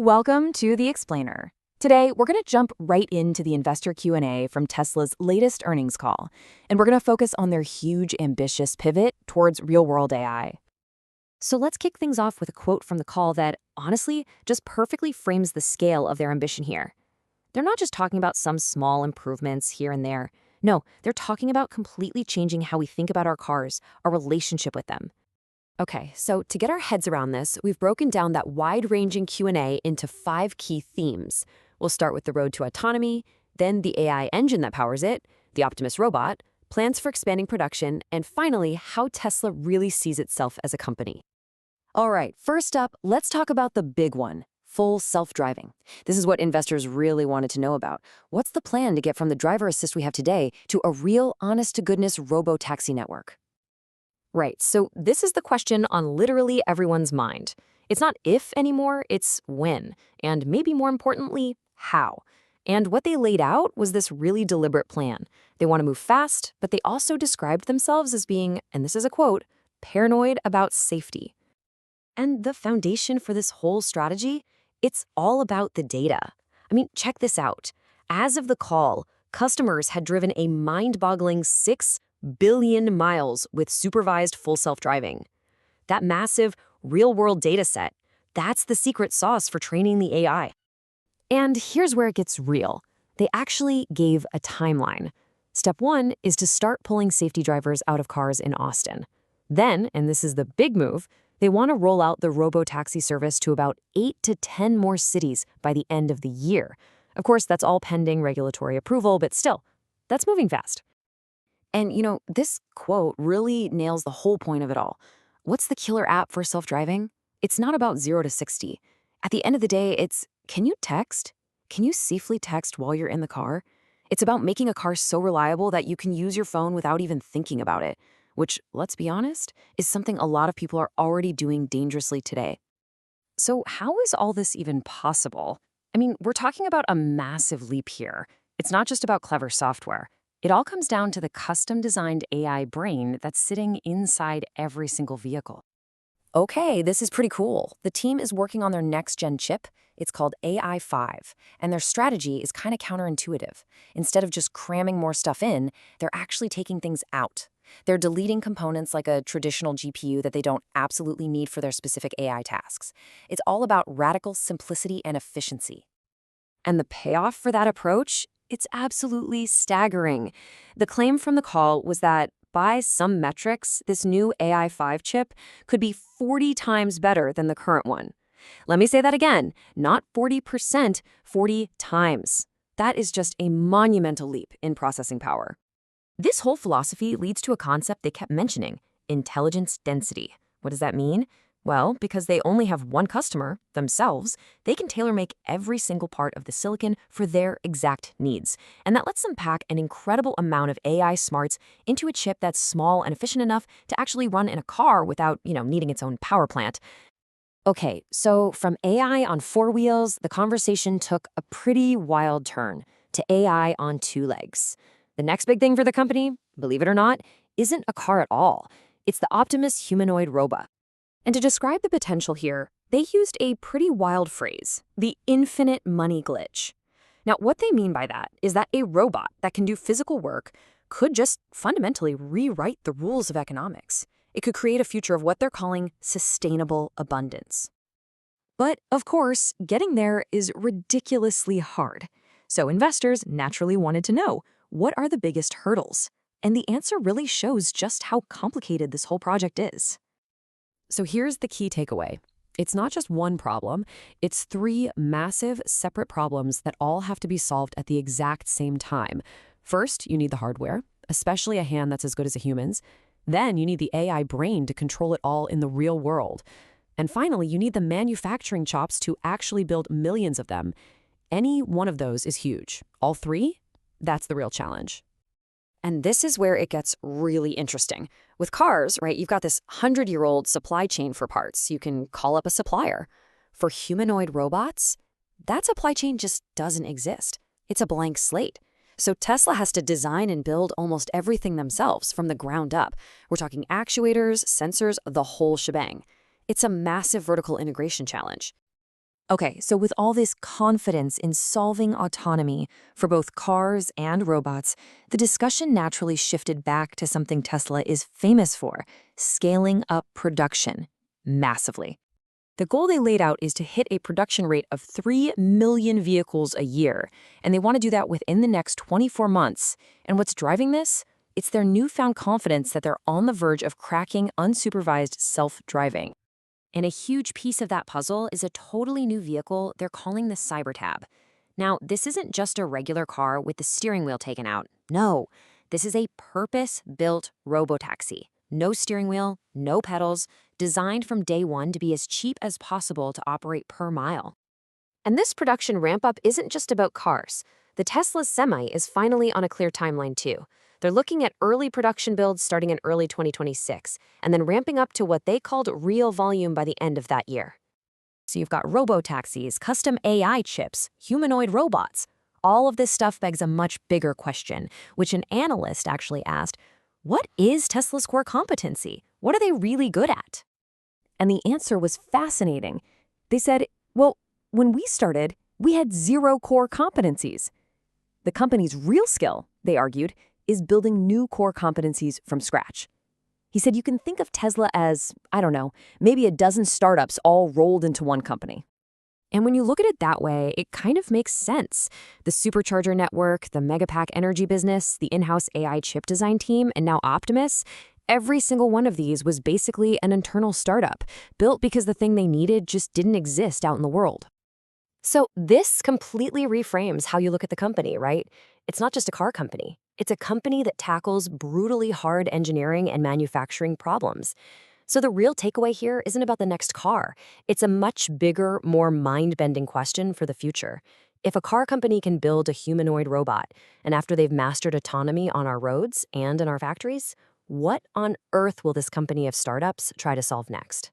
Welcome to The Explainer. Today, we're going to jump right into the investor Q&A from Tesla's latest earnings call, and we're going to focus on their huge, ambitious pivot towards real-world AI. So let's kick things off with a quote from the call that, honestly, just perfectly frames the scale of their ambition here. They're not just talking about some small improvements here and there. No, they're talking about completely changing how we think about our cars, our relationship with them. Okay, so to get our heads around this, we've broken down that wide-ranging Q&A into 5 key themes. We'll start with the road to autonomy, then the AI engine that powers it, the Optimus robot, plans for expanding production, and finally, how Tesla really sees itself as a company. All right, first up, let's talk about the big one, full self-driving. This is what investors really wanted to know about. What's the plan to get from the driver assist we have today to a real, honest-to-goodness robo-taxi network? Right, so this is the question on literally everyone's mind. It's not if anymore, it's when, and maybe more importantly, how. And what they laid out was this really deliberate plan. They want to move fast, but they also described themselves as being, and this is a quote, paranoid about safety. And the foundation for this whole strategy, it's all about the data. I mean, check this out. As of the call, customers had driven a mind-boggling 6 billion miles with supervised full self-driving. That massive, real-world data set, that's the secret sauce for training the AI. And here's where it gets real. They actually gave a timeline. Step 1 is to start pulling safety drivers out of cars in Austin. Then, and this is the big move, they want to roll out the robo-taxi service to about 8 to 10 more cities by the end of the year. Of course, that's all pending regulatory approval, but still, that's moving fast. And, this quote really nails the whole point of it all. What's the killer app for self-driving? It's not about 0 to 60. At the end of the day, it's, can you text? Can you safely text while you're in the car? It's about making a car so reliable that you can use your phone without even thinking about it, which, let's be honest, is something a lot of people are already doing dangerously today. So how is all this even possible? I mean, we're talking about a massive leap here. It's not just about clever software. It all comes down to the custom-designed AI brain that's sitting inside every single vehicle. Okay, this is pretty cool. The team is working on their next-gen chip. It's called AI5, and their strategy is kind of counterintuitive. Instead of just cramming more stuff in, they're actually taking things out. They're deleting components like a traditional GPU that they don't absolutely need for their specific AI tasks. It's all about radical simplicity and efficiency. And the payoff for that approach? It's absolutely staggering. The claim from the call was that, by some metrics, this new AI5 chip could be 40 times better than the current one. Let me say that again, not 40%, 40 times. That is just a monumental leap in processing power. This whole philosophy leads to a concept they kept mentioning, intelligence density. What does that mean? Well, because they only have one customer, themselves, they can tailor-make every single part of the silicon for their exact needs. And that lets them pack an incredible amount of AI smarts into a chip that's small and efficient enough to actually run in a car without, needing its own power plant. Okay, so from AI on 4 wheels, the conversation took a pretty wild turn to AI on 2 legs. The next big thing for the company, believe it or not, isn't a car at all. It's the Optimus humanoid robot. And to describe the potential here, they used a pretty wild phrase, the infinite money glitch. Now, what they mean by that is that a robot that can do physical work could just fundamentally rewrite the rules of economics. It could create a future of what they're calling sustainable abundance. But, of course, getting there is ridiculously hard. So investors naturally wanted to know, what are the biggest hurdles? And the answer really shows just how complicated this whole project is. So here's the key takeaway. It's not just one problem, it's 3 massive, separate problems that all have to be solved at the exact same time. First, you need the hardware, especially a hand that's as good as a human's. Then you need the AI brain to control it all in the real world. And finally, you need the manufacturing chops to actually build millions of them. Any one of those is huge. All 3? That's the real challenge. And this is where it gets really interesting. With cars, right, you've got this 100-year-old supply chain for parts. You can call up a supplier. For humanoid robots, that supply chain just doesn't exist. It's a blank slate. So Tesla has to design and build almost everything themselves from the ground up. We're talking actuators, sensors, the whole shebang. It's a massive vertical integration challenge. Okay, so with all this confidence in solving autonomy for both cars and robots, the discussion naturally shifted back to something Tesla is famous for: scaling up production massively. The goal they laid out is to hit a production rate of 3 million vehicles a year, and they want to do that within the next 24 months. And what's driving this? It's their newfound confidence that they're on the verge of cracking unsupervised self-driving. And a huge piece of that puzzle is a totally new vehicle they're calling the Cybertab. Now, this isn't just a regular car with the steering wheel taken out. No, this is a purpose-built robotaxi. No steering wheel, no pedals, designed from day one to be as cheap as possible to operate per mile. And this production ramp-up isn't just about cars. The Tesla Semi is finally on a clear timeline too. They're looking at early production builds starting in early 2026, and then ramping up to what they called real volume by the end of that year. So you've got robotaxis, custom AI chips, humanoid robots. All of this stuff begs a much bigger question, which an analyst actually asked: what is Tesla's core competency? What are they really good at? And the answer was fascinating. They said, well, when we started, we had 0 core competencies. The company's real skill, they argued, is building new core competencies from scratch. He said you can think of Tesla as, I don't know, maybe a dozen startups all rolled into one company. And when you look at it that way, it kind of makes sense. The supercharger network, the Megapack energy business, the in-house AI chip design team, and now Optimus, every single one of these was basically an internal startup, built because the thing they needed just didn't exist out in the world. So this completely reframes how you look at the company, right? It's not just a car company. It's a company that tackles brutally hard engineering and manufacturing problems. So the real takeaway here isn't about the next car. It's a much bigger, more mind-bending question for the future. If a car company can build a humanoid robot, and after they've mastered autonomy on our roads and in our factories, what on earth will this company of startups try to solve next?